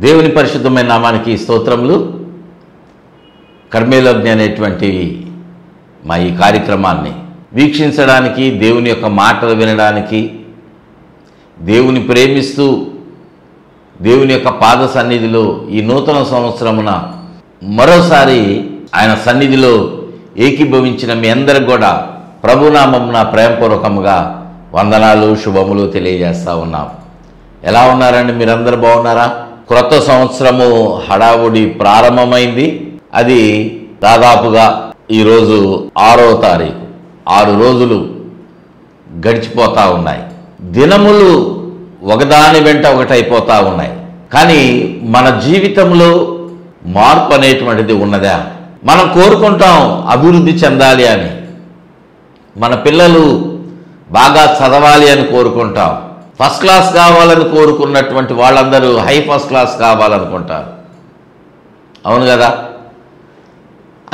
దేవుని పరిశుద్ధమైన నామానికి స్తోత్రములు. కర్మేలజ్ఞ అనేటువంటి మా ఈ కార్యక్రమాన్ని వీక్షించడానికి, దేవుని యొక్క మాటలు వినడానికి, దేవుని ప్రేమిస్తూ దేవుని యొక్క పాద సన్నిధిలో ఈ నూతన సంవత్సరమున మరోసారి ఆయన సన్నిధిలో ఏకీభవించిన మీ అందరికి కూడా ప్రభునామమున ప్రేమపూర్వకముగా వందనాలు, శుభములు తెలియజేస్తూ ఉన్నాం. ఎలా ఉన్నారండి? మీరందరూ బాగున్నారా? క్రొత్త సంవత్సరము హడావుడి ప్రారంభమైంది. అది దాదాపుగా ఈరోజు 6వ తారీఖు. 6 రోజులు గడిచిపోతూ ఉన్నాయి. దినములు ఒకదాని వెంట ఒకటైపోతూ ఉన్నాయి. కానీ మన జీవితంలో మార్పు అనేటువంటిది ఉన్నదా? మనం కోరుకుంటాం అభివృద్ధి చెందాలి అని, మన పిల్లలు బాగా చదవాలి అని కోరుకుంటాం. ఫస్ట్ క్లాస్ కావాలని కోరుకున్నటువంటి వాళ్ళందరూ ఫస్ట్ క్లాస్ కావాలనుకుంటారు. అవును కదా?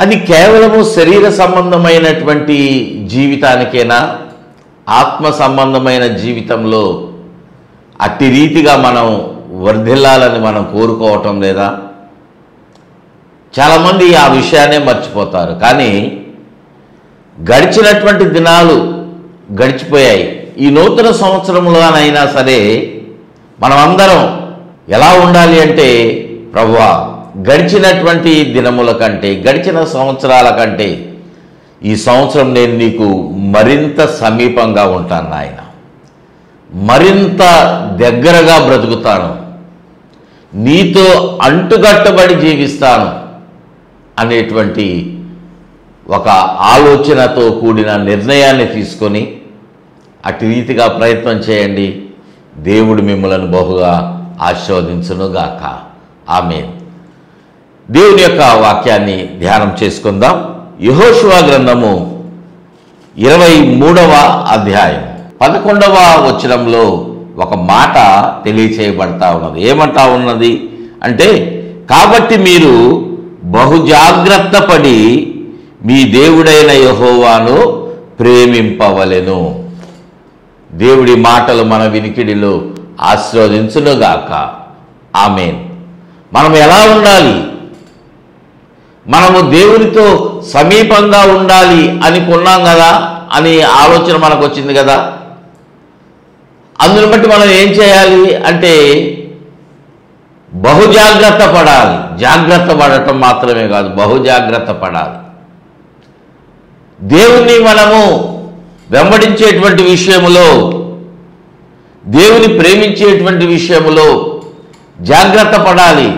అది కేవలము శరీర సంబంధమైనటువంటి జీవితానికేనా? ఆత్మ సంబంధమైన జీవితంలో అట్టి రీతిగా మనం వర్ధిల్లాలని మనం కోరుకోవటం లేదా? చాలామంది ఆ విషయాన్నే మర్చిపోతారు. కానీ గడిచినటువంటి దినాలు గడిచిపోయాయి. ఈ నూతన సంవత్సరంలోనైనా సరే మనమందరం ఎలా ఉండాలి అంటే, ప్రభువా, గడిచినటువంటి దినముల కంటే, గడిచిన సంవత్సరాల కంటే ఈ సంవత్సరం నేను నీకు మరింత సమీపంగా ఉంటాను నాయన, మరింత దగ్గరగా బ్రతుకుతాను, నీతో అంటుగట్టబడి జీవిస్తాను అనేటువంటి ఒక ఆలోచనతో కూడిన నిర్ణయాన్ని తీసుకొని అటు రీతిగా ప్రయత్నం చేయండి. దేవుడు మిమ్మల్ని బహుగా ఆశీర్వదించునుగాక. ఆమేన్. దేవుని యొక్క వాక్యాన్ని ధ్యానం చేసుకుందాం. యెహోషువ గ్రంథము 23వ అధ్యాయం 11వ వచనంలో ఒక మాట తెలియచేయబడతా ఉన్నది. ఏమంటా ఉన్నది అంటే, కాబట్టి మీరు బహుజాగ్రత్త పడి మీ దేవుడైన యెహోవాను ప్రేమింపవలెను. దేవుడి మాటలు మన వినికిడిలో ఆశీర్వదించునుగాక. ఆమేన్. మనం ఎలా ఉండాలి? మనము దేవునితో సమీపంగా ఉండాలి అని కొన్నాం కదా అని ఆలోచన మనకు వచ్చింది కదా. అందుని బట్టి మనం ఏం చేయాలి అంటే బహుజాగ్రత్త పడాలి. జాగ్రత్త పడటం మాత్రమే కాదు, బహుజాగ్రత్త పడాలి. దేవుణ్ణి మనము వెంబడించేటువంటి విషయములో, దేవుని ప్రేమించేటువంటి విషయములో జాగ్రత్త పడాలి.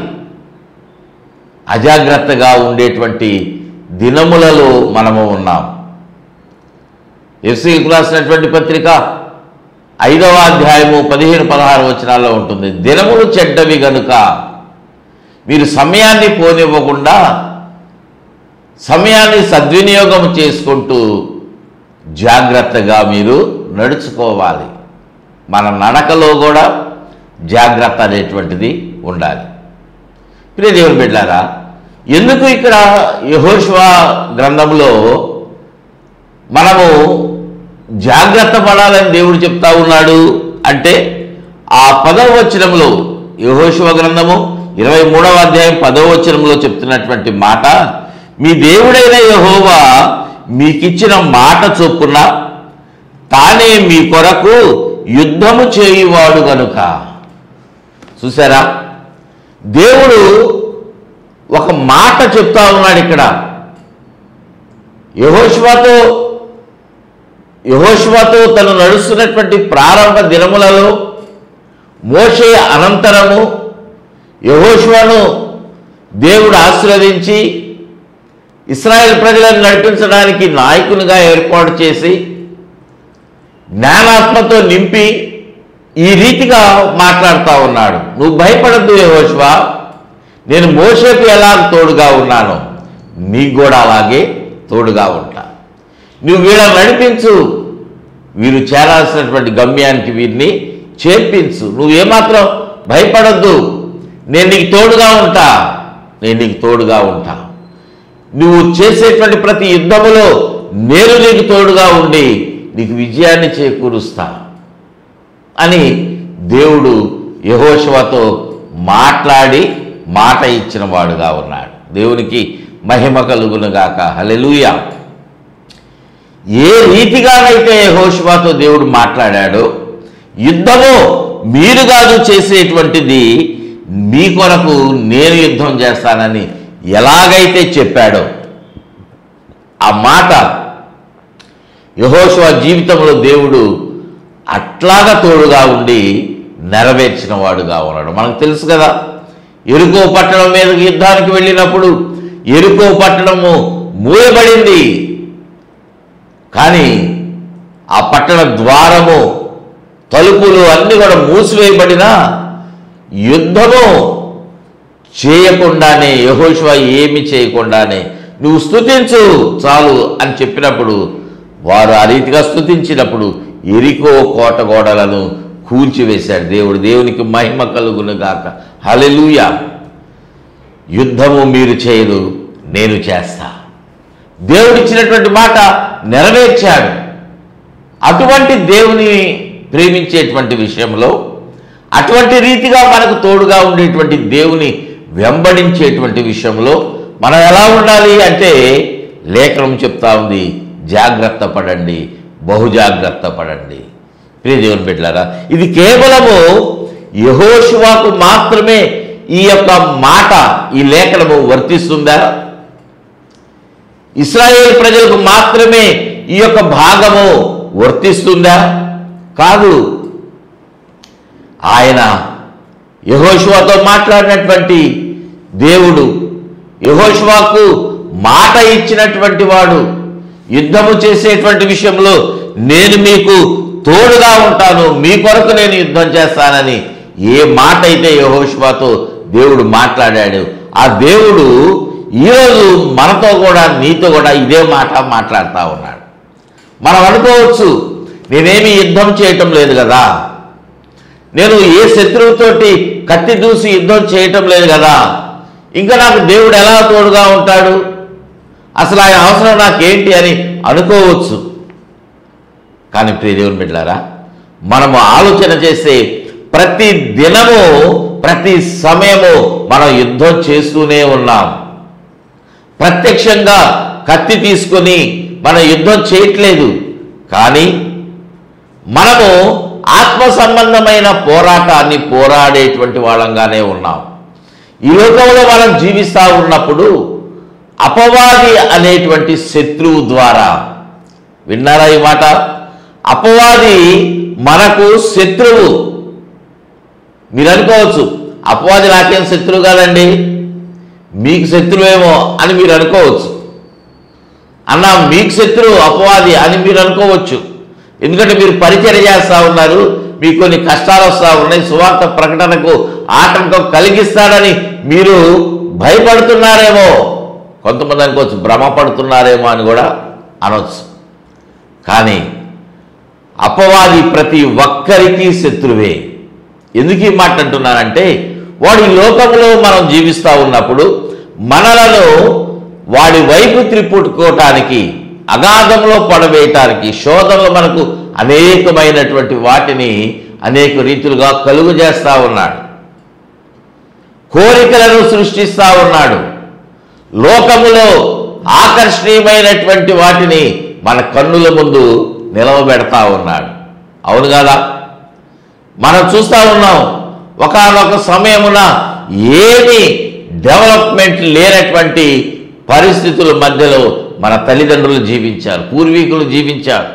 అజాగ్రత్తగా ఉండేటువంటి దినములలో మనము ఉన్నాం. ఎఫ్ఎసీయులకు రాసినటువంటి పత్రిక 5వ అధ్యాయము 15-16 వచనాల్లో ఉంటుంది. దినములు చెడ్డవి గనుక మీరు సమయాన్ని పోనివ్వకుండా సమయాన్ని సద్వినియోగం చేసుకుంటూ జాగ్రత్తగా మీరు నడుచుకోవాలి. మన నడకలో కూడా జాగ్రత్త అనేటువంటిది ఉండాలి. ప్రియ దేవుని బిడ్డలారా, ఎందుకు ఇక్కడ యెహోషువ గ్రంథంలో మనము జాగ్రత్త పడాలని దేవుడు చెప్తా ఉన్నాడు అంటే, ఆ 10వ వచనంలో, యెహోషువ గ్రంథము 23వ అధ్యాయం 10వ వచనంలో చెప్తున్నటువంటి మాట, మీ దేవుడైన యెహోవా మీకిచ్చిన మాట చొప్పున తానే మీ కొరకు యుద్ధము చేయువాడు గనుక. చూసారా? దేవుడు ఒక మాట చెప్తా ఉన్నాడు ఇక్కడ. యెహోషువతో తను నడుస్తున్నటువంటి ప్రారంభ దినములలో, మోషే అనంతరము యెహోషువను దేవుడు ఆశీర్వదించి ఇశ్రాయేల్ ప్రజలను నడిపించడానికి నాయకునిగా ఏర్పాటు చేసి జ్ఞానాత్మతో నింపి ఈ రీతిగా మాట్లాడుతూ ఉన్నాడు. నువ్వు భయపడద్దు యెహోషువ, నేను మోషేకు ఎలా తోడుగా ఉన్నానో నీకు కూడా అలాగే తోడుగా ఉంటా. నువ్వు వీళ్ళని నడిపించు, వీరు చేరాల్సినటువంటి గమ్యానికి వీరిని చేర్పించు. నువ్వు ఏమాత్రం భయపడద్దు, నేను నీకు తోడుగా ఉంటా, నేను నీకు తోడుగా ఉంటా. నువ్వు చేసేటువంటి ప్రతి యుద్ధములో నేను నీకు తోడుగా ఉండి నీకు విజయాన్ని చేకూరుస్తా అని దేవుడు యెహోషువతో మాట్లాడి మాట ఇచ్చిన వాడుగా ఉన్నాడు. దేవునికి మహిమ కలుగునుగాక. హల్లెలూయా. ఏ రీతిగానైతే యెహోషువతో దేవుడు మాట్లాడాడో, యుద్ధము మీరు కాదు చేసేటువంటిది, మీ కొరకు నేను యుద్ధం చేస్తానని ఎలాగైతే చెప్పాడో ఆ మాట యెహోషువ జీవితంలో దేవుడు అట్లాగా తోడుగా ఉండి నెరవేర్చిన వాడుగా ఉన్నాడు. మనకు తెలుసు కదా, ఎరుకో పట్టణం మీదకి యుద్ధానికి వెళ్ళినప్పుడు ఎరుకో పట్టణము మూయబడింది. కానీ ఆ పట్టణ ద్వారము తలుపులు అన్నీ కూడా మూసివేయబడినా యుద్ధము చేయకుండానే, యెహోషువ ఏమి చేయకుండానే నువ్వు స్తుతించు చాలు అని చెప్పినప్పుడు వారు ఆ రీతిగా స్తుతించినప్పుడు ఎరికో కోట గోడలను కూల్చివేశాడు దేవుడు. దేవునికి మహిమ కలుగునుగాక. హల్లెలూయా. యుద్ధము మీరు చేయరు, నేను చేస్తా. దేవుడిచ్చినటువంటి మాట నెరవేర్చాడు. అటువంటి దేవుని ప్రేమించేటువంటి విషయంలో, అటువంటి రీతిగా మనకు తోడుగా ఉండేటువంటి దేవుని వెంబడించేటువంటి విషయంలో మనం ఎలా ఉండాలి అంటే, లేఖనం చెప్తా ఉంది, జాగ్రత్త పడండి, బహుజాగ్రత్త పడండి. ప్రియ దేవుని బిడ్డలారా, ఇది కేవలము యెహోషువకు మాత్రమే ఈ యొక్క మాట, ఈ లేఖనము వర్తిస్తుందా? ఇశ్రాయేలు ప్రజలకు మాత్రమే ఈ యొక్క భాగము వర్తిస్తుందా? కాదు. ఆయన యెహోషువతో మాట్లాడినటువంటి దేవుడు, యెహోషువకు మాట ఇచ్చినటువంటి వాడు, యుద్ధము చేసేటువంటి విషయంలో నేను మీకు తోడుగా ఉంటాను, మీ కొరకు నేను యుద్ధం చేస్తానని ఏ మాట అయితే యెహోషువతో దేవుడు మాట్లాడాడు, ఆ దేవుడు ఈరోజు మనతో కూడా, నీతో కూడా ఇదే మాట మాట్లాడుతూ ఉన్నాడు. మనం అనుకోవచ్చు, నేనేమి యుద్ధం చేయటం లేదు కదా, నేను ఏ శత్రువుతోటి కత్తి దూసి యుద్ధం చేయటం లేదు కదా, ఇంకా నాకు దేవుడు ఎలా తోడుగా ఉంటాడు, అసలు ఆయన అవసరం నాకేంటి అని అనుకోవచ్చు. కానీ ప్రియ దేవుని బిడ్డలారా, మనము ఆలోచన చేస్తే ప్రతి దినము, ప్రతి సమయము మనం యుద్ధం చేస్తూనే ఉన్నాం. ప్రత్యక్షంగా కత్తి తీసుకొని మనం యుద్ధం చేయట్లేదు, కానీ మనము ఆత్మ సంబంధమైన పోరాటాన్ని పోరాడేటువంటి వాళ్ళంగానే ఉన్నాం. ఈ లోకంలో మనం జీవిస్తూ ఉన్నప్పుడు అపవాది అనేటువంటి శత్రువు ద్వారా, విన్నారా ఈ మాట? అపవాది మనకు శత్రువు. మీరు అనుకోవచ్చు, అపవాది నాకేం శత్రువు కాదండి, మీకు శత్రువేమో అని మీరు అనుకోవచ్చు. అన్నా మీకు శత్రువు అపవాది అని మీరు అనుకోవచ్చు. ఎందుకంటే మీరు పరిచర్య చేస్తూ ఉన్నారు, మీకు కొన్ని కష్టాలు వస్తూ ఉన్నాయి, సువార్త ప్రకటనకు ఆటంకం కలిగిస్తాడని మీరు భయపడుతున్నారేమో. కొంతమంది అనుకోవచ్చు భ్రమపడుతున్నారేమో అని కూడా అనవచ్చు. కానీ అపవాది ప్రతి ఒక్కరికి శత్రువే. ఎందుకు ఈ మాట అంటున్నానంటే, వాడు ఈ లోకంలో మనం జీవిస్తూ ఉన్నప్పుడు మనలను వాడి వైపు త్రిప్పుకోవటానికి, అగాధంలో పడవేయటానికి, శోధనలు మనకు అనేకమైనటువంటి వాటిని అనేక రీతులుగా కలుగు చేస్తూ ఉన్నాడు. కోరికలను సృష్టిస్తూ ఉన్నాడు. లోకములో ఆకర్షణీయమైనటువంటి వాటిని మన కన్నుల ముందు నిలవబెడతా ఉన్నాడు. అవును కదా? మనం చూస్తూ ఉన్నాం, ఒకానొక సమయమున ఏమి డెవలప్మెంట్ లేనటువంటి పరిస్థితుల మధ్యలో మన తల్లిదండ్రులు జీవించారు, పూర్వీకులు జీవించారు.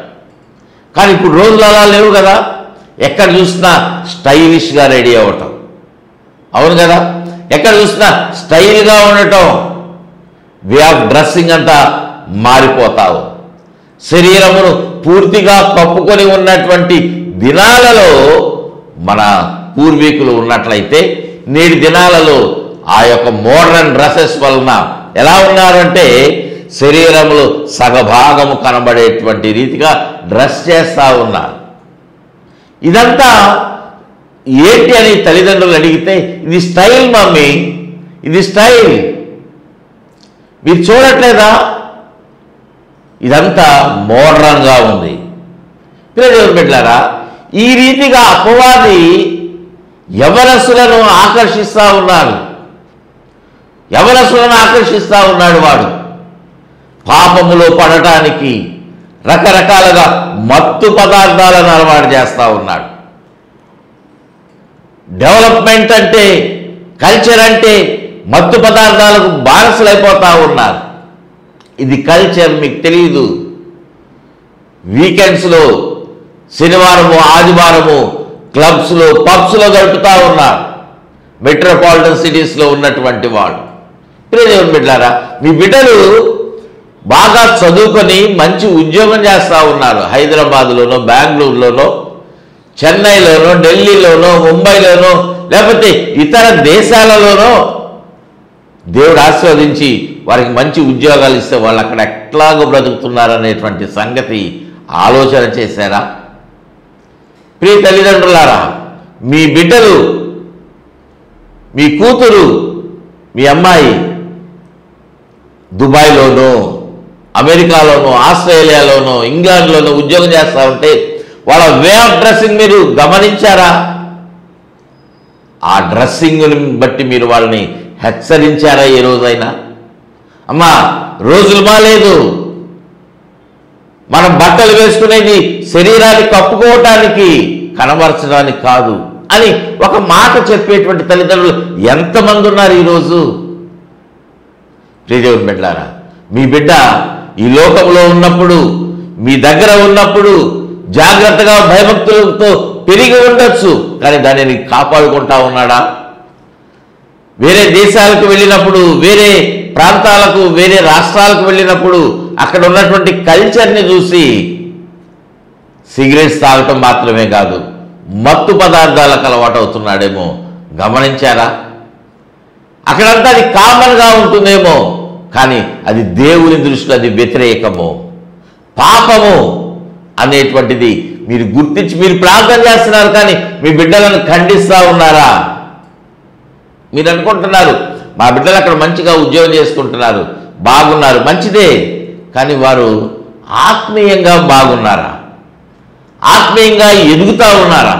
కానీ ఇప్పుడు రోజులు అలా లేవు కదా. ఎక్కడ చూసినా స్టైలిష్గా రెడీ అవ్వటం, అవును కదా, ఎక్కడ చూసినా స్టైల్గా ఉండటం, వే ఆఫ్ డ్రెస్సింగ్ అంతా మారిపోతావు. శరీరమును పూర్తిగా కప్పుకొని ఉన్నటువంటి దినాలలో మన పూర్వీకులు ఉన్నట్లయితే, నేటి దినాలలో ఆ యొక్క మోడర్న్ డ్రెస్సెస్ వలన ఎలా ఉన్నారంటే, శరీరంలో సగభాగము కనబడేటువంటి రీతిగా డ్రెస్ చేస్తూ ఉన్నారు. ఇదంతా ఏంటి అని తల్లిదండ్రులు అడిగితే, ఇది స్టైల్ మమ్మీ, ఇది స్టైల్, మీరు చూడట్లేదా, ఇదంతా మోడర్న్గా ఉంది. పిల్లలు బిడ్డలారా, ఈ రీతిగా అపవాది యవనస్తులను ఆకర్షిస్తూ ఉన్నారు. యవనస్తులను ఆకర్షిస్తూ ఉన్నాడు వాడు. పాపములో పడటానికి రకరకాలుగా మత్తు పదార్థాలను అలవాటు చేస్తూ ఉన్నాడు. డెవలప్మెంట్ అంటే, కల్చర్ అంటే మత్తు పదార్థాలకు బానిసలైపోతూ ఉన్నారు. ఇది కల్చర్, మీకు తెలియదు. వీకెండ్స్లో, శనివారము ఆదివారము క్లబ్స్లో, పబ్స్లో గడుపుతూ ఉన్నారు మెట్రోపాలిటన్ సిటీస్లో ఉన్నటువంటి వాళ్ళు. ప్రియదేవుని బిడ్డలారా, మీ బిడ్డలు బాగా చదువుకొని మంచి ఉద్యోగం చేస్తూ ఉన్నారు. హైదరాబాద్లోనో, బెంగళూరులోనో, చెన్నైలోనో, ఢిల్లీలోనో, ముంబైలోనో, లేకపోతే ఇతర దేశాలలోనో దేవుడు ఆశీర్వదించి వారికి మంచి ఉద్యోగాలు ఇస్తే వాళ్ళు అక్కడ ఎట్లాగో బ్రతుకుతున్నారనేటువంటి సంగతి ఆలోచన చేశారా? ప్రియ తల్లిదండ్రులారా, మీ బిడ్డలు, మీ కూతురు, మీ అమ్మాయి దుబాయ్లోనో, అమెరికాలోనో, ఆస్ట్రేలియాలోనో, ఇంగ్లాండ్లోనో ఉద్యోగం చేస్తూ ఉంటే వాళ్ళ వే ఆఫ్ డ్రెస్సింగ్ మీరు గమనించారా? ఆ డ్రెస్సింగ్ని బట్టి మీరు వాళ్ళని హెచ్చరించారా ఏ రోజైనా? అమ్మా, రోజులు బాలేదు, మనం బట్టలు వేసుకునేది శరీరాన్ని కప్పుకోవటానికి, కనబరచడానికి కాదు అని ఒక మాట చెప్పేటువంటి తల్లిదండ్రులు ఎంతమంది ఉన్నారు ఈరోజు? ప్రియదేవుని బిడ్డలారా, మీ బిడ్డ ఈ లోకంలో ఉన్నప్పుడు, మీ దగ్గర ఉన్నప్పుడు జాగ్రత్తగా భయభక్తులతో పెరిగి ఉండొచ్చు, కానీ దానిని కాపాడుకుంటా ఉన్నాడా? వేరే దేశాలకు వెళ్ళినప్పుడు, వేరే ప్రాంతాలకు, వేరే రాష్ట్రాలకు వెళ్ళినప్పుడు అక్కడ ఉన్నటువంటి కల్చర్ని చూసి సిగరెట్స్ తాగటం మాత్రమే కాదు, మత్తు పదార్థాలకు అలవాటు అవుతున్నాడేమో గమనించారా? అక్కడంతా అది కామన్గా ఉంటుందేమో, కానీ అది దేవుని దృష్టిలో అది వ్యతిరేకము, పాపము అనేటువంటిది మీరు గుర్తించి మీరు ప్రార్థన చేస్తున్నారు, కానీ మీ బిడ్డలను ఖండిస్తూ ఉన్నారా? మీరు అనుకుంటున్నారు మా బిడ్డలు అక్కడ మంచిగా ఉద్యోగం చేసుకుంటున్నారు, బాగున్నారు, మంచిదే, కానీ వారు ఆత్మీయంగా బాగున్నారా? ఆత్మీయంగా ఎదుగుతూ ఉన్నారా?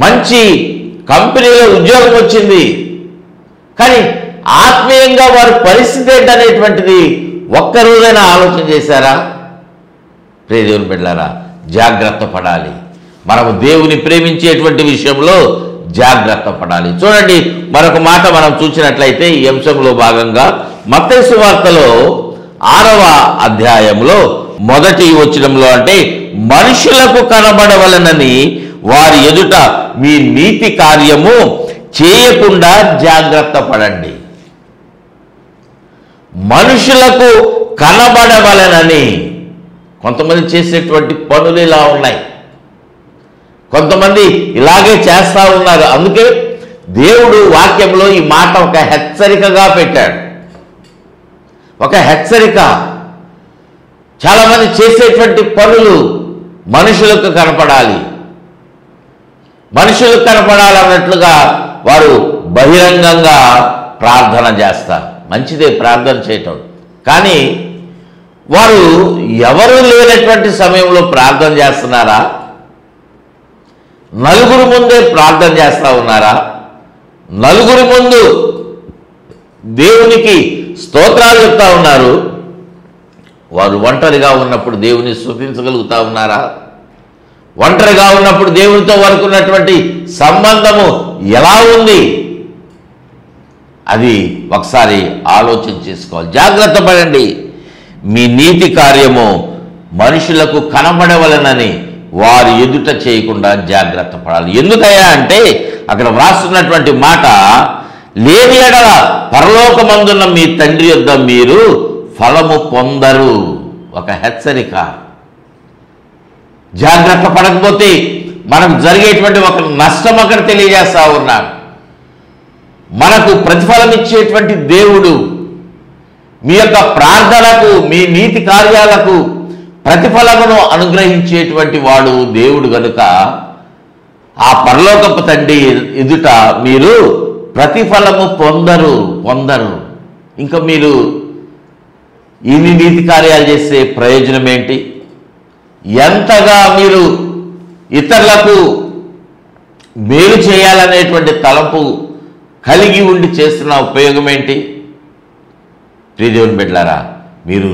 మంచి కంపెనీలో ఉద్యోగం వచ్చింది, కానీ ఆత్మీయంగా వారి పరిస్థితి ఏంటనేటువంటిది ఒక్కరోజైనా ఆలోచన చేశారా? ప్రియదేవుని బిడ్డలారా, జాగ్రత్త పడాలి. మనము దేవుని ప్రేమించేటువంటి విషయంలో జాగ్రత్త పడాలి. చూడండి, మరొక మాట మనం చూసినట్లయితే ఈ అంశంలో భాగంగా మత్తయి సువార్తలో 6వ అధ్యాయంలో 1వ వచనంలో, అంటే మనుషులకు కనబడవలనని వారి ఎదుట మీ నీతి కార్యము చేయకుండా జాగ్రత్త పడండి. మనుషులకు కనబడవలనని కొంతమంది చేసేటువంటి పనులు ఇలా ఉన్నాయి, కొంతమంది ఇలాగే చేస్తూ ఉన్నారు. అందుకే దేవుడు వాక్యంలో ఈ మాట ఒక హెచ్చరికగా పెట్టాడు, ఒక హెచ్చరిక. చాలామంది చేసేటువంటి పనులు మనుషులకు కనపడాలి, మనుషులకు కనపడాలన్నట్లుగా వారు బహిరంగంగా ప్రార్థన చేస్తారు. మంచిదే ప్రార్థన చేయటం, కానీ వారు ఎవరు లేనటువంటి సమయంలో ప్రార్థన చేస్తున్నారా? నలుగురు ముందే ప్రార్థన చేస్తూ ఉన్నారా? నలుగురి ముందు దేవునికి స్తోత్రాలు చెప్తా ఉన్నారు. వారు ఒంటరిగా ఉన్నప్పుడు దేవుని స్తుతించగలుగుతా ఉన్నారా? ఒంటరిగా ఉన్నప్పుడు దేవునితో వారికి ఉన్నటువంటి సంబంధము ఎలా ఉంది? అది ఒకసారి ఆలోచన చేసుకోవాలి. జాగ్రత్త పడండి. మీ నీతి కార్యము మనుషులకు కనబడవలనని వారి ఎదుట చేయకుండా జాగ్రత్త పడాలి. ఎందుకయ్యా అంటే అక్కడ వ్రాస్తున్నటువంటి మాట, లేని ఎడల పరలోకమందున్న మీ తండ్రి యొద్ద మీరు ఫలము పొందరు. ఒక హెచ్చరిక. జాగ్రత్త పడకపోతే మనకు జరిగేటువంటి ఒక నష్టం అక్కడ తెలియజేస్తా ఉన్నాడు. మనకు ప్రతిఫలం ఇచ్చేటువంటి దేవుడు, మీ యొక్క ప్రార్థనకు, మీ నీతి కార్యాలకు ప్రతిఫలమును అనుగ్రహించేటువంటి వాడు దేవుడు గనుక ఆ పరలోకపు తండ్రి ఎదుట మీరు ప్రతిఫలము పొందరు. ఇంకా మీరు ఇన్ని నీతి కార్యాలు చేసే ప్రయోజనం ఏంటి? ఎంతగా మీరు ఇతరులకు మేలు చేయాలనేటువంటి తలంపు కలిగి ఉండి చేస్తున్న ఉపయోగం ఏంటి? ప్రియదేవుని బిడ్డలారా, మీరు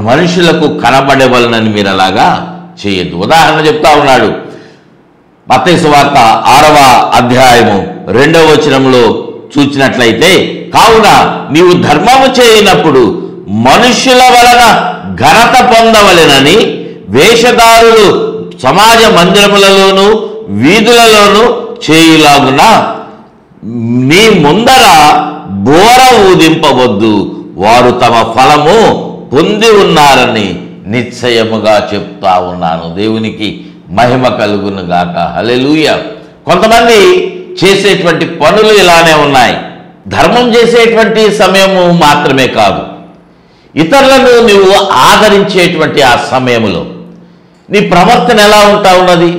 మనుషులకు కనబడవలనని మీరు అలాగా చేయొద్దు. ఉదాహరణ చెప్తా ఉన్నాడు. మత్తయి సువార్త 6వ అధ్యాయము 2వ వచనంలో చూచినట్లయితే, కావున నీవు ధర్మము చేయనప్పుడు మనుష్యుల వలన ఘనత పొందవలెనని వేషధారులు సమాజ మందిరములలోను వీధులలోను చేయులాగున నీ ముందర బోర ఊదింపవద్దు, వారు తమ ఫలము పొంది ఉన్నారని నిశ్చయముగా చెప్తా ఉన్నాను. దేవునికి మహిమ కలుగును గాక. హల్లెలూయా. కొంతమంది చేసేటువంటి పనులు ఇలానే ఉన్నాయి. ధర్మం చేసేటువంటి సమయము మాత్రమే కాదు, ఇతరులను నువ్వు ఆదరించేటువంటి ఆ సమయంలో నీ ప్రవర్తన ఎలా ఉంటా ఉన్నది?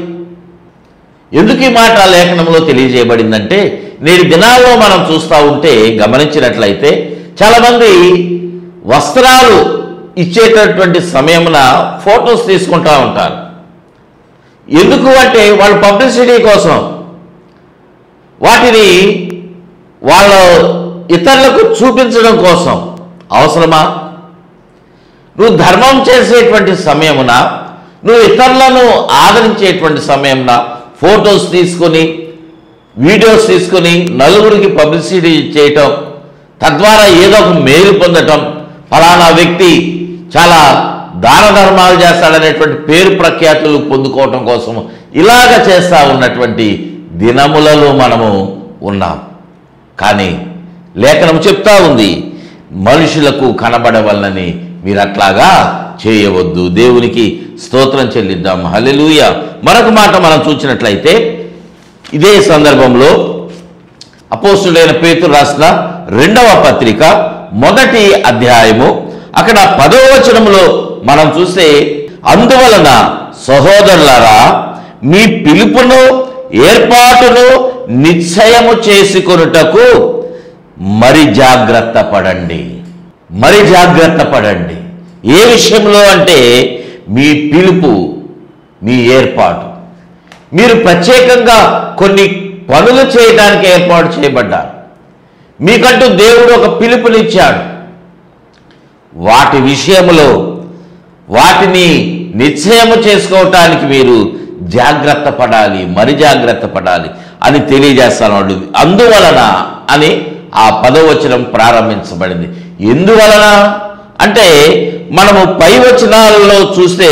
ఎందుకు ఈ మాట లేఖనంలో తెలియజేయబడిందంటే, నేటి దినాల్లో మనం చూస్తూ ఉంటే గమనించినట్లయితే చాలామంది వస్త్రాలు ఇచ్చేటటువంటి సమయమున ఫొటోస్ తీసుకుంటూ ఉంటారు. ఎందుకు అంటే వాళ్ళ పబ్లిసిటీ కోసం, వాటిని వాళ్ళ ఇతరులకు చూపించడం కోసం. అవసరమా? నువ్వు ధర్మం చేసేటువంటి సమయమున, నువ్వు ఇతరులను ఆదరించేటువంటి సమయమున ఫొటోస్ తీసుకొని, వీడియోస్ తీసుకొని నలుగురికి పబ్లిసిటీ చేయటం, తద్వారా ఏదో ఒక మేలు పొందటం, ఫలానా వ్యక్తి చాలా దాన ధర్మాలు చేస్తాడనేటువంటి పేరు ప్రఖ్యాతులు పొందుకోవటం కోసం ఇలాగ చేస్తూ ఉన్నటువంటి దినములలో మనము ఉన్నాం. కానీ లేఖనం చెప్తా ఉంది, మనుషులకు కనబడవలనని మీరు అట్లాగా చేయవద్దు. దేవునికి స్తోత్రం చెల్లిద్దాం. హల్లెలూయా. మరొక మాట మనం చూసినట్లయితే, ఇదే సందర్భంలో అపోస్తుడైన పేతురు రాసిన 2వ పత్రిక 1వ అధ్యాయము అక్కడ 10వ వచనంలో మనం చూస్తే, అందువలన సహోదరులారా మీ పిలుపును ఏర్పాటును నిశ్చయము చేసుకొనుటకు మరి జాగ్రత్త పడండి. మరి జాగ్రత్త పడండి. ఏ విషయంలో అంటే మీ పిలుపు, మీ ఏర్పాటు. మీరు ప్రత్యేకంగా కొన్ని పనులు చేయడానికి ఏర్పాటు చేయబడ్డారు. మీకంటూ దేవుడు ఒక పిలుపునిచ్చాడు. వాటి విషయంలో వాటిని నిశ్చయము చేసుకోవటానికి మీరు జాగ్రత్త పడాలి, మరి జాగ్రత్త పడాలి అని తెలియజేస్తాడు. అందువలన అని ఆ 10వ వచనం ప్రారంభించబడింది. ఎందువలన అంటే మనము పై వచనాలలో చూస్తే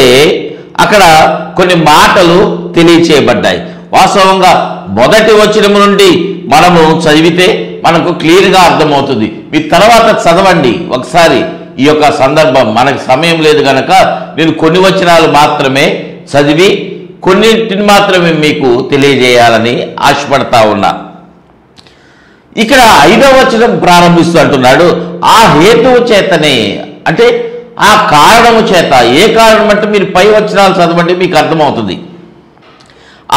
అక్కడ కొన్ని మాటలు తెలియచేయబడ్డాయి. వాస్తవంగా 1వ వచనం నుండి మనము చదివితే మనకు క్లియర్గా అర్థమవుతుంది. మీ తర్వాత చదవండి ఒకసారి. ఈ యొక్క సందర్భం మనకు సమయం లేదు కనుక నేను కొన్ని వచనాలు మాత్రమే చదివి కొన్నింటిని మాత్రమే మీకు తెలియజేయాలని ఆశపడతా ఉన్నా. ఇక్కడ 5వ వచనం ప్రారంభిస్తూ అంటున్నాడు, ఆ హేతువు చేతనే, అంటే ఆ కారణము చేత. ఏ కారణం అంటే మీరు పై వచనాలు చదవండి, మీకు అర్థమవుతుంది.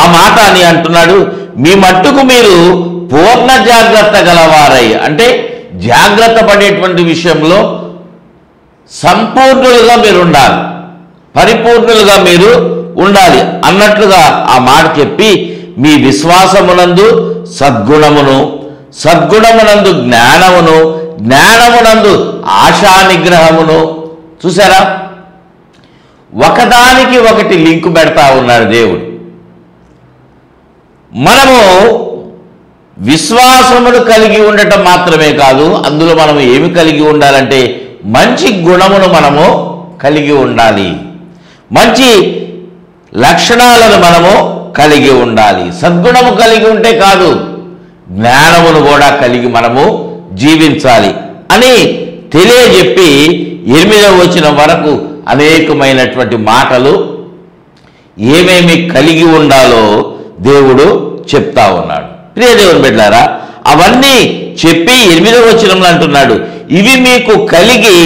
ఆ మాట అని అంటున్నాడు, మీ మట్టుకు మీరు పూర్ణ జాగ్రత్త గలవారై, అంటే జాగ్రత్త పడేటువంటి విషయంలో సంపూర్ణులుగా మీరు ఉండాలి, పరిపూర్ణులుగా మీరు ఉండాలి అన్నట్లుగా ఆ మాట చెప్పి, మీ విశ్వాసమునందు సద్గుణమును, సద్గుణమునందు జ్ఞానమును, జ్ఞానమునందు ఆశా నిగ్రహమును. చూసారా, ఒకదానికి ఒకటి లింకు పెడతా ఉన్నాడు దేవుడు. మనము విశ్వాసమును కలిగి ఉండటం మాత్రమే కాదు, అందులో మనము ఏమి కలిగి ఉండాలంటే మంచి గుణమును మనము కలిగి ఉండాలి, మంచి లక్షణాలను మనము కలిగి ఉండాలి. సద్గుణము కలిగి ఉంటే కాదు, జ్ఞానమును కూడా కలిగి మనము జీవించాలి అని తెలియజెప్పి 8వ వచనం వరకు అనేకమైనటువంటి మాటలు ఏమేమి కలిగి ఉండాలో దేవుడు చెప్తా ఉన్నాడు. ప్రియ దేవుని బిడ్డలారా, అవన్నీ చెప్పి 8వ వచనంలో అంటున్నాడు, ఇవి మీకు కలిగి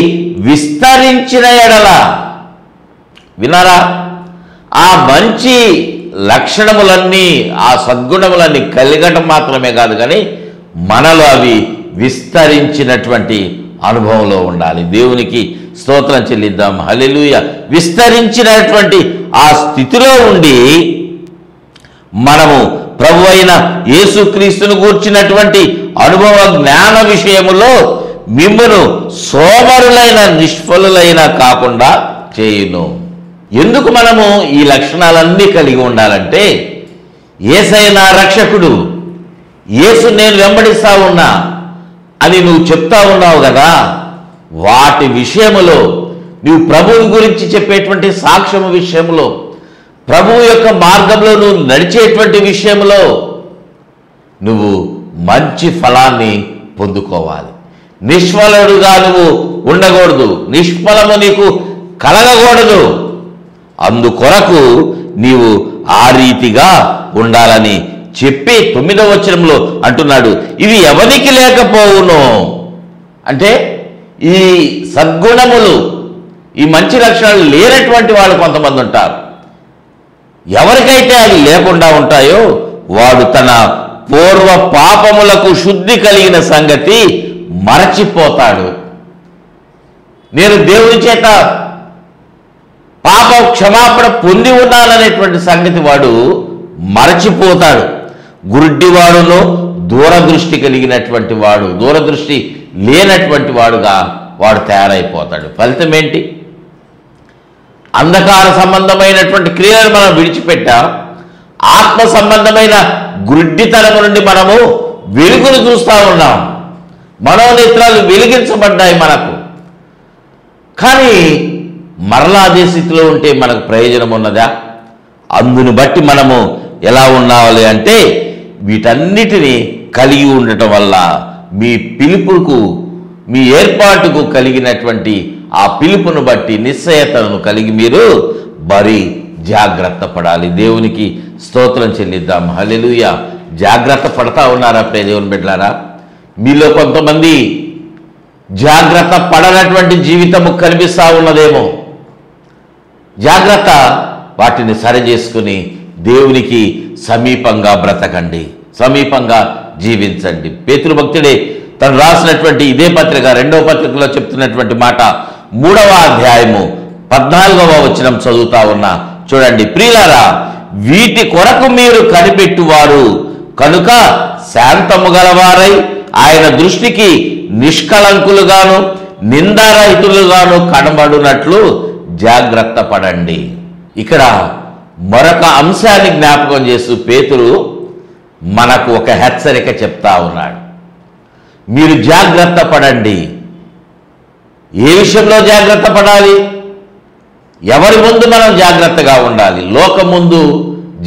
విస్తరించిన ఎడల. వినారా, ఆ మంచి లక్షణములన్నీ, ఆ సద్గుణములన్నీ కలిగటం మాత్రమే కాదు, కానీ మనలో అవి విస్తరించినటువంటి అనుభవంలో ఉండాలి. దేవునికి స్తోత్రం చెల్లిద్దాం. హల్లెలూయా. విస్తరించినటువంటి ఆ స్థితిలో ఉండి మనము ప్రభు అయిన యేసుక్రీస్తును గూర్చినటువంటి అనుభవ జ్ఞాన విషయములో మిమ్మును సోమరులైన నిష్ఫలులైన కాకుండా చేయును. ఎందుకు మనము ఈ లక్షణాలన్నీ కలిగి ఉండాలంటే, యేసయ్య నా రక్షకుడు, యేసు నేను వెంబడిస్తా ఉన్నా అని నువ్వు చెప్తా ఉన్నావు కదా, వాటి విషయములో నువ్వు ప్రభువు గురించి చెప్పేటువంటి సాక్ష్యము విషయంలో, ప్రభువు యొక్క మార్గంలో నువ్వు నడిచేటువంటి విషయంలో నువ్వు మంచి ఫలాన్ని పొందుకోవాలి. నిష్ఫలుడుగా నువ్వు ఉండకూడదు, నిష్ఫలము నీకు కలగకూడదు. అందుకొరకు నీవు ఆ రీతిగా ఉండాలని చెప్పి 9వ వచనంలో అంటున్నాడు, ఇవి ఎవరికి లేకపోవును అంటే ఈ సద్గుణములు, ఈ మంచి లక్షణాలు లేనటువంటి వాళ్ళు కొంతమంది ఉంటారు. ఎవరికైతే అవి లేకుండా ఉంటాయో వాడు తన పూర్వ పాపములకు శుద్ధి కలిగిన సంగతి మరచిపోతాడు. నేను దేవుని చేత పాప క్షమాపణ పొంది ఉన్నాననేటువంటి సంగతి వాడు మరచిపోతాడు. గుడ్డివాడును దూరదృష్టి కలిగినటువంటి వాడు, దూరదృష్టి లేనటువంటి వాడుగా వాడు తయారైపోతాడు. ఫలితం ఏంటి? అంధకార సంబంధమైనటువంటి క్రియలను మనం విడిచిపెట్టాం, ఆత్మ సంబంధమైన గుడ్డితనము నుండి మనము వెలుగును చూస్తూ ఉన్నాం. మనోనేత్రాలు వెలిగించబడ్డాయి మనకు. కానీ మరలా అదే స్థితిలో ఉంటే మనకు ప్రయోజనం ఉన్నదా? అందుని బట్టి మనము ఎలా ఉండాలి అంటే, వీటన్నిటినీ కలిగి ఉండటం వల్ల మీ పిలుపుకు, మీ ఏర్పాటుకు కలిగినటువంటి ఆ పిలుపును బట్టి నిశ్చయతను కలిగి మీరు మరి జాగ్రత్త పడాలి. దేవునికి స్తోత్రం చెల్లిద్దాం. హల్లెలూయా. జాగ్రత్త పడతా ఉన్నారా ప్రియ దేవుని బిడ్డలారా? మీలో కొంతమంది జాగ్రత్త పడనటువంటి జీవితము కనిపిస్తూ ఉన్నదేమో. జాగ్రత్త, వాటిని సరి చేసుకుని దేవునికి సమీపంగా బ్రతకండి, సమీపంగా జీవించండి. పేతురు భక్తుడే తను రాసినటువంటి ఇదే పత్రిక 2వ పత్రికలో చెప్తున్నటువంటి మాట 3వ అధ్యాయము 14వ వచనం చదువుతా ఉన్నా. చూడండి, ప్రియులారా, వీటి కొరకు మీరు కనిపెట్టువారు కనుక శాంతము గలవారై ఆయన దృష్టికి నిష్కళంకులుగాను నిందారహితులుగాను కనబడునట్లు జాగ్రత్త పడండి. ఇక్కడ మరొక అంశాన్ని జ్ఞాపకం చేస్తూ పేతురు మనకు ఒక హెచ్చరిక చెప్తా ఉన్నాడు. మీరు జాగ్రత్త పడండి. ఏ విషయంలో జాగ్రత్త పడాలి? ఎవరి ముందు మనం జాగ్రత్తగా ఉండాలి? లోకం ముందు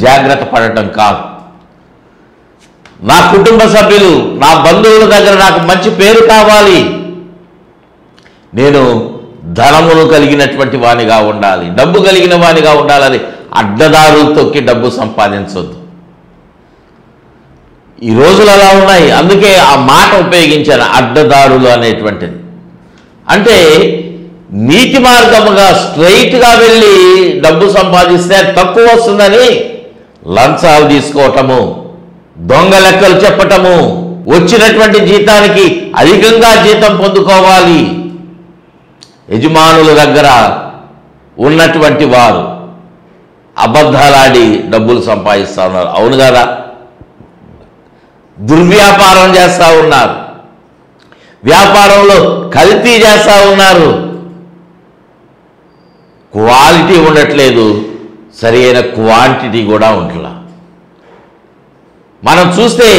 జాగ్రత్త పడటం కాదు. నా కుటుంబ సభ్యులు, నా బంధువుల దగ్గర నాకు మంచి పేరు కావాలి, నేను ధనమును కలిగినటువంటి వానిగా ఉండాలి, డబ్బు కలిగిన వానిగా ఉండాలని అడ్డదారులు తొక్కి డబ్బు సంపాదించొద్దు. ఈ రోజులు అలా ఉన్నాయి. అందుకే ఆ మాట ఉపయోగించాను, అడ్డదారులు అనేటువంటిది. అంటే నీతి మార్గముగా స్ట్రైట్గా వెళ్ళి డబ్బు సంపాదిస్తే తక్కువ వస్తుందని లంచాలు తీసుకోవటము, దొంగ లెక్కలు చెప్పటము, వచ్చినటువంటి జీతానికి అధికంగా జీతం పొందుకోవాలి. యజమానుల దగ్గర ఉన్నటువంటి వారు అబద్ధాలాడి డబ్బులు సంపాదిస్తూ ఉన్నారు. అవును కదా? దుర్వ్యాపారం చేస్తూ ఉన్నారు, వ్యాపారంలో కల్తీ చేస్తూ ఉన్నారు, క్వాలిటీ ఉండట్లేదు, సరి అయిన క్వాంటిటీ కూడా ఉండట్లా. మనం చూస్తే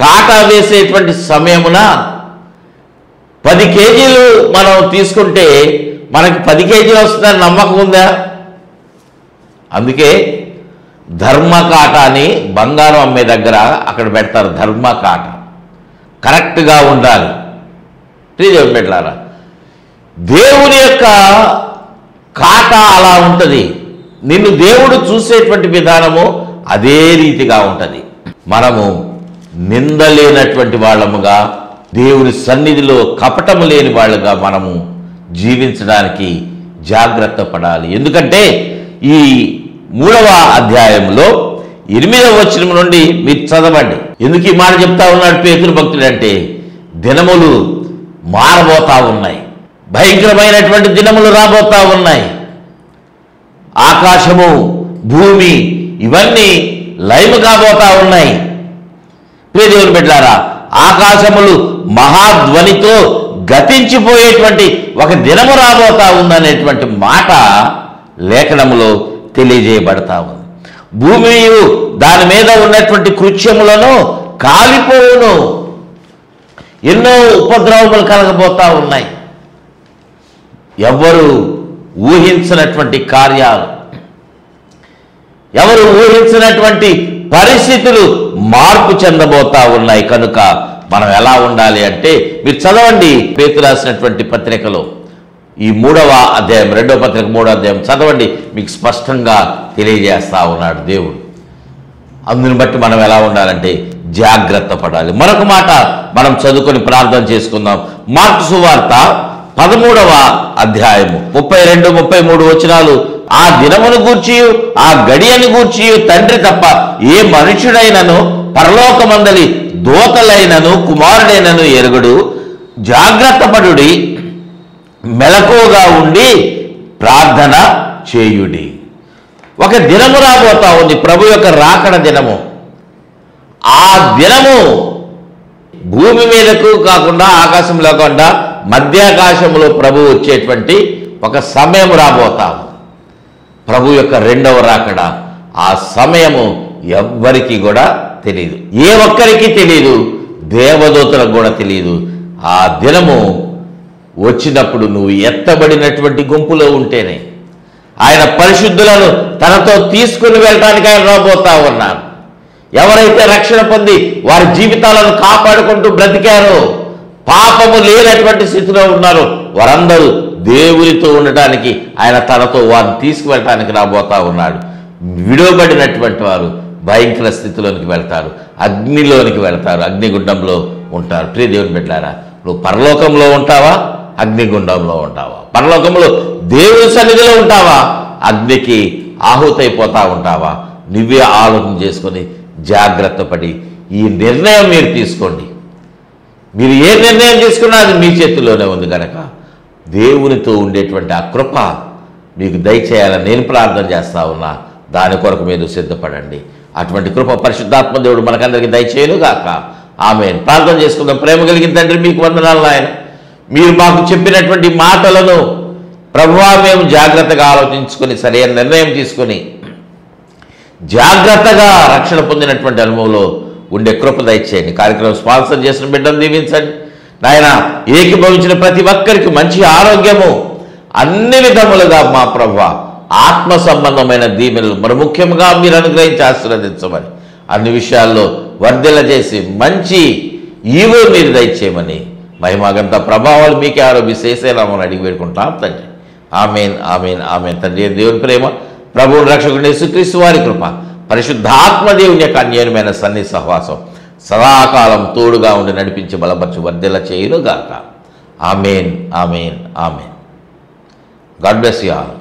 కాటా వేసేటువంటి సమయమున 10 కేజీలు మనం తీసుకుంటే మనకి 10 కేజీలు వస్తుందని నమ్మకం ఉందా? అందుకే ధర్మకాట అని బంగారం అమ్మే దగ్గర అక్కడ పెడతారు. ధర్మకాట కరెక్ట్గా ఉండాలి. ప్రియదేవుని బిడ్డలారా, దేవుని యొక్క కాట అలా ఉంటుంది. నిన్ను దేవుడు చూసేటువంటి విధానము అదే రీతిగా ఉంటుంది. మనము నిందలేనటువంటి వాళ్ళముగా, దేవుని సన్నిధిలో కపటము లేని వాళ్ళుగా మనము జీవించడానికి జాగ్రత్త పడాలి. ఎందుకంటే ఈ 3వ అధ్యాయంలో 8వ వచనం నుండి మీరు చదవండి. ఎందుకు ఈ మాట చెప్తా ఉన్నాడు పేతురు భక్తుడు అంటే, దినములు మారబోతా ఉన్నాయి, భయంకరమైనటువంటి దినములు రాబోతా ఉన్నాయి. ఆకాశము, భూమి ఇవన్నీ లయము కాబోతా ఉన్నాయి. ప్రియ దేవుని బిడ్డలారా, ఆకాశములు మహాధ్వనితో గతించిపోయేటువంటి ఒక దినము రాబోతా ఉందనేటువంటి మాట లేఖనములో తెలియజేయబడతా ఉంది. భూమియు దాని మీద ఉన్నటువంటి కృత్యములను కాలిపోవును. ఎన్నో ఉపద్రవములు కలగబోతా ఉన్నాయి. ఎవరు ఊహించినటువంటి కార్యాలు, ఎవరు ఊహించినటువంటి పరిస్థితులు మార్పు చెందబోతా ఉన్నాయి. కనుక మనం ఎలా ఉండాలి అంటే, మీరు చదవండి పేతురు రాసినటువంటి పత్రికలో ఈ 3వ అధ్యాయం, 2వ పత్రిక 3వ అధ్యాయం చదవండి. మీకు స్పష్టంగా తెలియజేస్తా ఉన్నాడు దేవుడు. అందుని బట్టి మనం ఎలా ఉండాలంటే జాగ్రత్త పడాలి. మరొక మాట మనం చదువుకొని ప్రార్థన చేసుకుందాం. మార్కు సువార్త 13వ అధ్యాయము 32, 33 వచనాలు. ఆ దినమును గూర్చి ఆ గడియను గూర్చి తండ్రి తప్ప ఏ మనుషుడైనను పరలోకమందలి దూతలైనను కుమారుడైనను ఎరుగుడు. జాగ్రత్త పడుడి, మెలకువగా ఉండి ప్రార్థన చేయుడి. ఒక దినము రాబోతా ఉంది, ప్రభు యొక్క రాకడ దినము. ఆ దినము భూమి మీదకు కాకుండా ఆకాశంలో కాకుండా మధ్యాకాశంలో ప్రభు వచ్చేటువంటి ఒక సమయం రాబోతా. ప్రభు యొక్క రెండవ రాకడ. ఆ సమయము ఎవ్వరికి కూడా తెలియదు, ఏ ఒక్కరికి తెలియదు, దేవదూతలకు కూడా తెలియదు. ఆ దినము వచ్చినప్పుడు నువ్వు ఎత్తబడినటువంటి గుంపులో ఉంటేనే ఆయన పరిశుద్ధులను తనతో తీసుకుని వెళ్ళడానికి ఆయన రాబోతా ఉన్నారు. ఎవరైతే రక్షణ పొంది వారి జీవితాలను కాపాడుకుంటూ బ్రతికారో, పాపము లేనటువంటి స్థితిలో ఉన్నారో, వారందరూ దేవునితో ఉండటానికి ఆయన తనతో వారిని తీసుకువెళ్ళటానికి రాబోతా ఉన్నాడు. విడవబడినటువంటి వారు భయంకర స్థితిలోనికి వెళ్తారు, అగ్నిలోనికి వెళ్తారు, అగ్నిగుండంలో ఉంటారు. ప్రియ దేవుని బిడ్డలారా, నువ్వు పరలోకంలో ఉంటావా, అగ్నిగుండంలో ఉంటావా? పరలోకంలో దేవుని సన్నిధిలో ఉంటావా, అగ్నికి ఆహుతైపోతా ఉంటావా? నువ్వే ఆలోచన చేసుకొని జాగ్రత్త పడి ఈ నిర్ణయం మీరు తీసుకోండి. మీరు ఏ నిర్ణయం తీసుకున్నా అది మీ చేతిలోనే ఉంది కనుక దేవునితో ఉండేటువంటి ఆ కృప మీకు దయచేయాలని నేను ప్రార్థన చేస్తా ఉన్నా. దాని కొరకు మీరు సిద్ధపడండి. అటువంటి కృప పరిశుద్ధాత్మ దేవుడు మనకందరికీ దయచేయునుగాక. ఆమేన్. ప్రార్థన చేసుకుందాం. ప్రేమ కలిగిన తండ్రి, మీకు వందనాలు నాయన. మీరు మాకు చెప్పినటువంటి మాటలను ప్రభువా మేము జాగ్రత్తగా ఆలోచించుకొని సరైన నిర్ణయం తీసుకొని జాగ్రత్తగా రక్షణ పొందినటువంటి అనుభవంలో ఉండే కృప దయచేయండి. కార్యక్రమం స్పాన్సర్ చేసిన బిడ్డను దీవించండి నాయన. ఏకీభవించిన ప్రతి ఒక్కరికి మంచి ఆరోగ్యము, అన్ని విధములుగా మా ప్రభువా ఆత్మ సంబంధమైన దీవెనలు మరి ముఖ్యంగా మీరు అనుగ్రహించి ఆశీర్వదించమని, అన్ని విషయాల్లో వర్ధిల్ల చేసి మంచి ఈవో మీరు దయచేయమని, మహిమగంత ప్రభావాలు మీకే ఆరోగ్యశేషేరామని అడిగి వేడుకుంటాం తండ్రి. ఆమేన్, ఆమేన్, ఆమేన్. తండ్రి దేవుని ప్రేమ, ప్రభువు రక్షకుడు యేసుక్రీస్తు వారి కృప, పరిశుద్ధాత్మ దేవుని యొక్క అన్యోన్యమైన సన్నిధి సహవాసం సదాకాలం తోడుగా ఉండి నడిపించి బలపరచు వర్ధిల్ల చేయునుగాక. Amen, amen, amen. God bless you all.